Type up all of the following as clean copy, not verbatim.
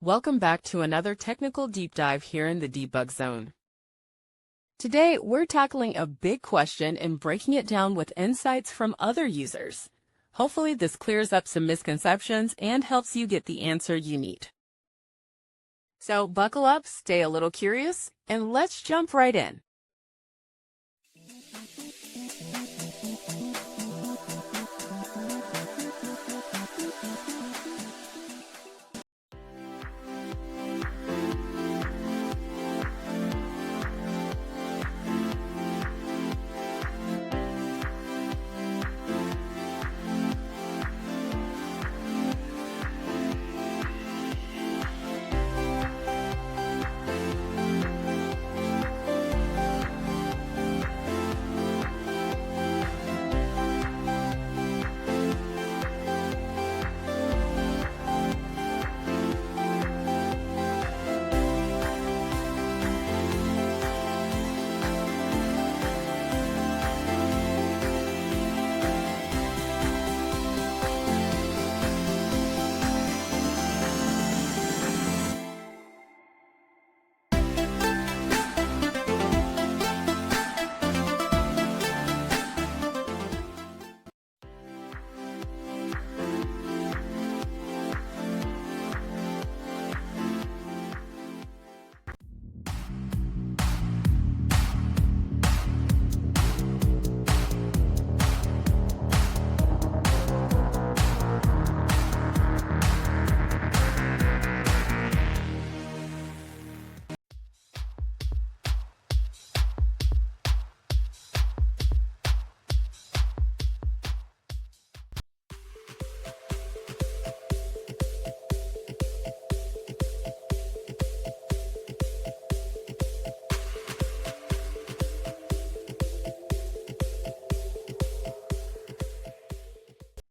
Welcome back to another technical deep dive here in the debug zone. Today, we're tackling a big question and breaking it down with insights from other users. Hopefully, this clears up some misconceptions and helps you get the answer you need. So buckle up, stay a little curious, and let's jump right in.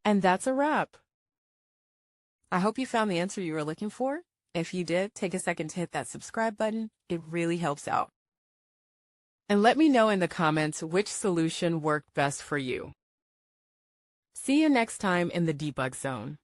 And that's a wrap. I hope you found the answer you were looking for. If you did, take a second to hit that subscribe button. It really helps out. And let me know in the comments which solution worked best for you. See you next time in the debug zone.